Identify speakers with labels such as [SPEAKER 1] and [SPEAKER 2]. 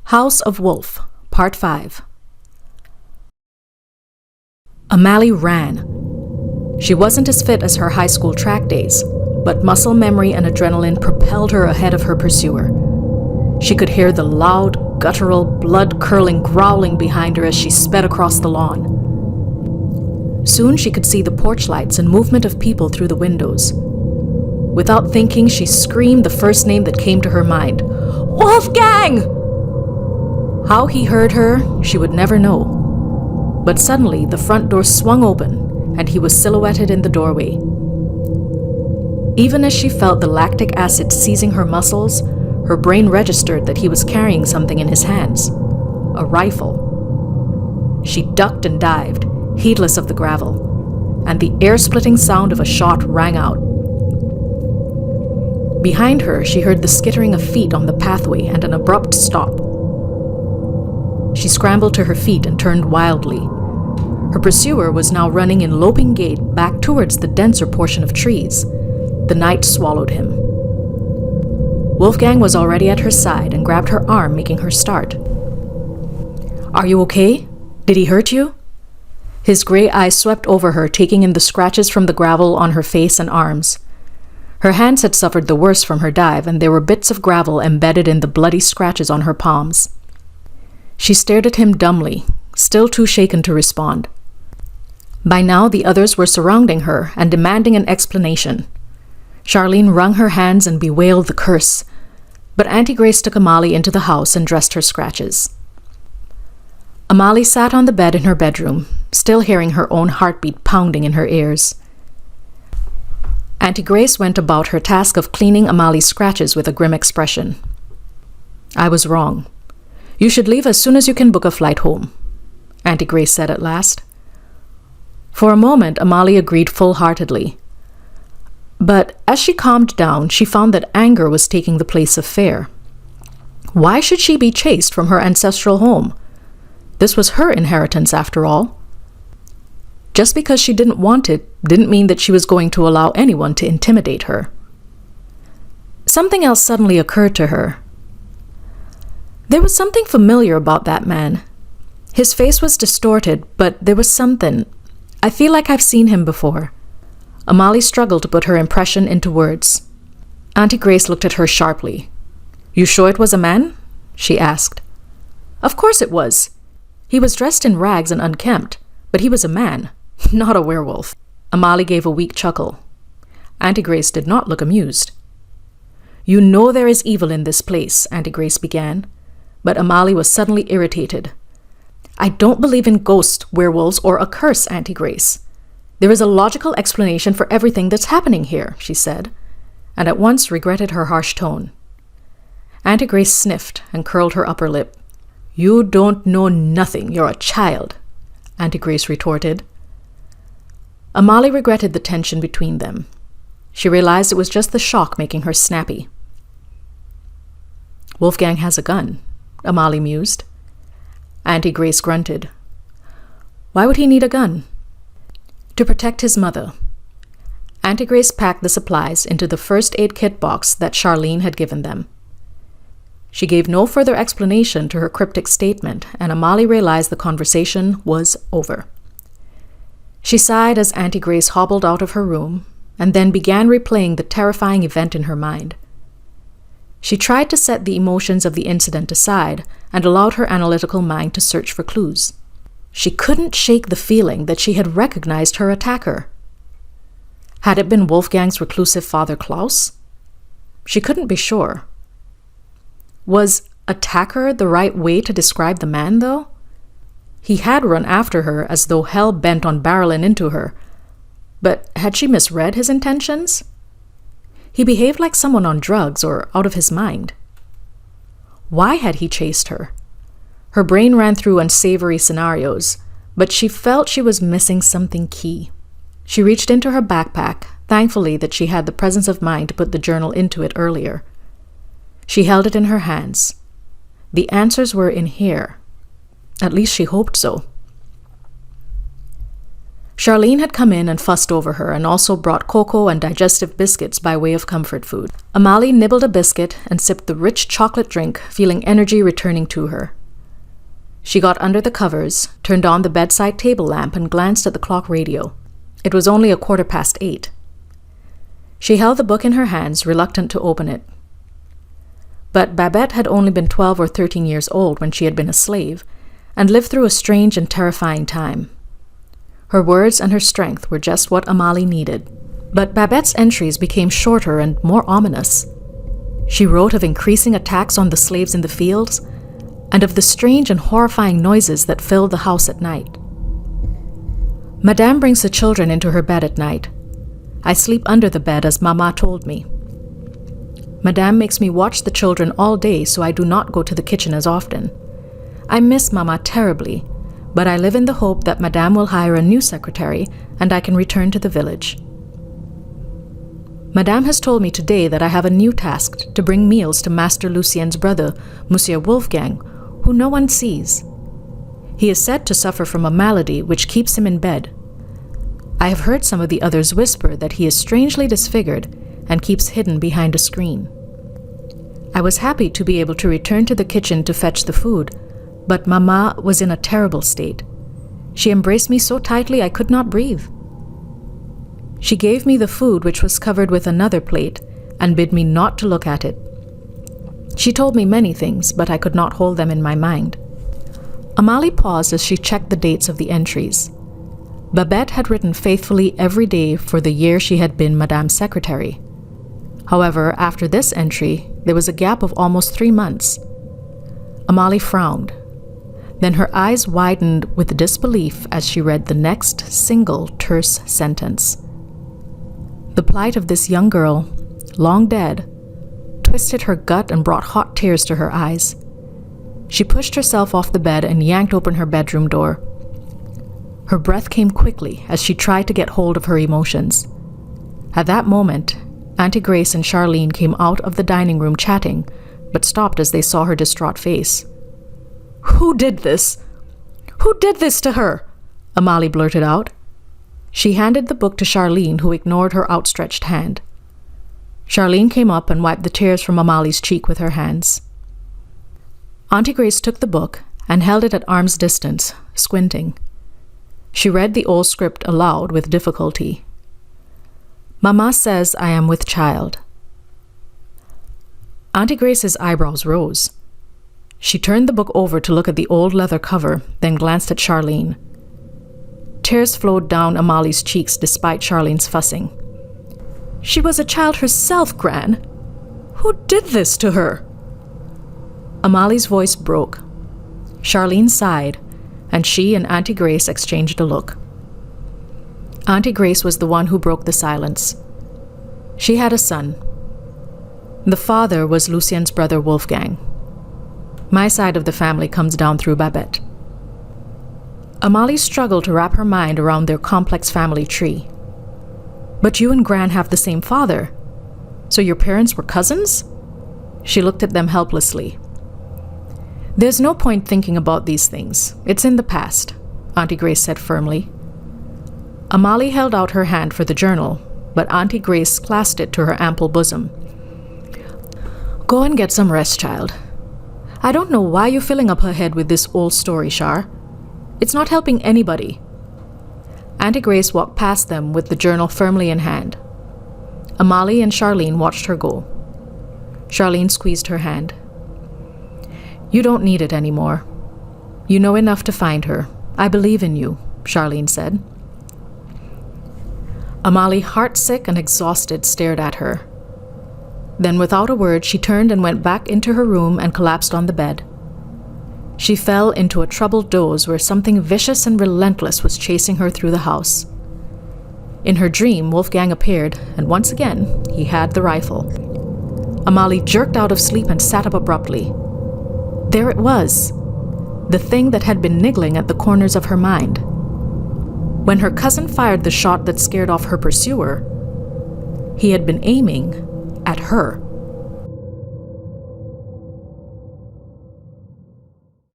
[SPEAKER 1] House of Wolf, Part 5. Amalie ran. She wasn't as fit as her high school track days, but muscle memory and adrenaline propelled her ahead of her pursuer. She could hear the loud, guttural, blood-curdling growling behind her as she sped across the lawn. Soon she could see the porch lights and movement of people through the windows. Without thinking, she screamed the first name that came to her mind. "Wolfgang!" How he heard her, she would never know. But suddenly, the front door swung open, and he was silhouetted in the doorway. Even as she felt the lactic acid seizing her muscles, her brain registered that he was carrying something in his hands. A rifle. She ducked and dived, heedless of the gravel, and the air-splitting sound of a shot rang out. Behind her, she heard the skittering of feet on the pathway and an abrupt stop. She scrambled to her feet and turned wildly. Her pursuer was now running in loping gait back towards the denser portion of trees. The night swallowed him. Wolfgang was already at her side and grabbed her arm, making her start. "Are you okay? Did he hurt you?" His gray eyes swept over her, taking in the scratches from the gravel on her face and arms. Her hands had suffered the worst from her dive, and there were bits of gravel embedded in the bloody scratches on her palms. She stared at him dumbly, still too shaken to respond. By now, the others were surrounding her and demanding an explanation. Charlene wrung her hands and bewailed the curse, but Auntie Grace took Amalie into the house and dressed her scratches. Amalie sat on the bed in her bedroom, still hearing her own heartbeat pounding in her ears. Auntie Grace went about her task of cleaning Amalie's scratches with a grim expression. "I was wrong. You should leave as soon as you can book a flight home," Auntie Grace said at last. For a moment, Amalie agreed full-heartedly. But as she calmed down, she found that anger was taking the place of fear. Why should she be chased from her ancestral home? This was her inheritance, after all. Just because she didn't want it didn't mean that she was going to allow anyone to intimidate her. Something else suddenly occurred to her. There was something familiar about that man. His face was distorted, but there was something. I feel like I've seen him before. Amalie struggled to put her impression into words. Auntie Grace looked at her sharply. "You sure it was a man?" she asked. "Of course it was. He was dressed in rags and unkempt, but he was a man, not a werewolf." Amalie gave a weak chuckle. Auntie Grace did not look amused. "You know there is evil in this place," Auntie Grace began, but Amalie was suddenly irritated. "I don't believe in ghosts, werewolves, or a curse, Auntie Grace. There is a logical explanation for everything that's happening here," she said, and at once regretted her harsh tone. Auntie Grace sniffed and curled her upper lip. "You don't know nothing, you're a child," Auntie Grace retorted. Amalie regretted the tension between them. She realized it was just the shock making her snappy. "Wolfgang has a gun," Amalie mused. Auntie Grace grunted. "Why would he need a gun?" "To protect his mother." Auntie Grace packed the supplies into the first aid kit box that Charlene had given them. She gave no further explanation to her cryptic statement, and Amalie realized the conversation was over. She sighed as Auntie Grace hobbled out of her room, and then began replaying the terrifying event in her mind. She tried to set the emotions of the incident aside and allowed her analytical mind to search for clues. She couldn't shake the feeling that she had recognized her attacker. Had it been Wolfgang's reclusive father Klaus? She couldn't be sure. Was attacker the right way to describe the man, though? He had run after her as though hell bent on barreling into her, but had she misread his intentions? He behaved like someone on drugs or out of his mind. Why had he chased her? Her brain ran through unsavory scenarios, but she felt she was missing something key. She reached into her backpack, thankfully that she had the presence of mind to put the journal into it earlier. She held it in her hands. The answers were in here. At least she hoped so. Charlene had come in and fussed over her and also brought cocoa and digestive biscuits by way of comfort food. Amalie nibbled a biscuit and sipped the rich chocolate drink, feeling energy returning to her. She got under the covers, turned on the bedside table lamp, and glanced at the clock radio. It was only 8:15. She held the book in her hands, reluctant to open it. But Babette had only been 12 or 13 years old when she had been a slave, and lived through a strange and terrifying time. Her words and her strength were just what Amalie needed. But Babette's entries became shorter and more ominous. She wrote of increasing attacks on the slaves in the fields, and of the strange and horrifying noises that filled the house at night. Madame brings the children into her bed at night. I sleep under the bed as Mama told me. Madame makes me watch the children all day, so I do not go to the kitchen as often. I miss Mama terribly, but I live in the hope that Madame will hire a new secretary and I can return to the village. Madame has told me today that I have a new task to bring meals to Master Lucien's brother, Monsieur Wolfgang, who no one sees. He is said to suffer from a malady which keeps him in bed. I have heard some of the others whisper that he is strangely disfigured and keeps hidden behind a screen. I was happy to be able to return to the kitchen to fetch the food, but Mama was in a terrible state. She embraced me so tightly I could not breathe. She gave me the food, which was covered with another plate, and bid me not to look at it. She told me many things, but I could not hold them in my mind. Amalie paused as she checked the dates of the entries. Babette had written faithfully every day for the year she had been Madame's secretary. However, after this entry, there was a gap of almost 3 months. Amalie frowned. Then her eyes widened with disbelief as she read the next single terse sentence. The plight of this young girl, long dead, twisted her gut and brought hot tears to her eyes. She pushed herself off the bed and yanked open her bedroom door. Her breath came quickly as she tried to get hold of her emotions. At that moment, Auntie Grace and Charlene came out of the dining room chatting, but stopped as they saw her distraught face. "Who did this? Who did this to her?" Amalie blurted out. She handed the book to Charlene, who ignored her outstretched hand. Charlene came up and wiped the tears from Amalie's cheek with her hands. Auntie Grace took the book and held it at arm's distance, squinting. She read the old script aloud with difficulty. "Mama says I am with child." Auntie Grace's eyebrows rose. She turned the book over to look at the old leather cover, then glanced at Charlene. Tears flowed down Amalie's cheeks despite Charlene's fussing. "She was a child herself, Gran. Who did this to her?" Amalie's voice broke. Charlene sighed, and she and Auntie Grace exchanged a look. Auntie Grace was the one who broke the silence. She had a son. The father was Lucien's brother Wolfgang. My side of the family comes down through Babette. Amalie struggled to wrap her mind around their complex family tree. "But you and Gran have the same father. So your parents were cousins?" She looked at them helplessly. "There's no point thinking about these things. It's in the past," Auntie Grace said firmly. Amalie held out her hand for the journal, but Auntie Grace clasped it to her ample bosom. "Go and get some rest, child. I don't know why you're filling up her head with this old story, Char. It's not helping anybody." Auntie Grace walked past them with the journal firmly in hand. Amalie and Charlene watched her go. Charlene squeezed her hand. "You don't need it anymore. You know enough to find her. I believe in you," Charlene said. Amalie, heartsick and exhausted, stared at her. Then without a word, she turned and went back into her room and collapsed on the bed. She fell into a troubled doze where something vicious and relentless was chasing her through the house. In her dream, Wolfgang appeared, and once again, he had the rifle. Amalie jerked out of sleep and sat up abruptly. There it was, the thing that had been niggling at the corners of her mind. When her cousin fired the shot that scared off her pursuer, he had been aiming at her.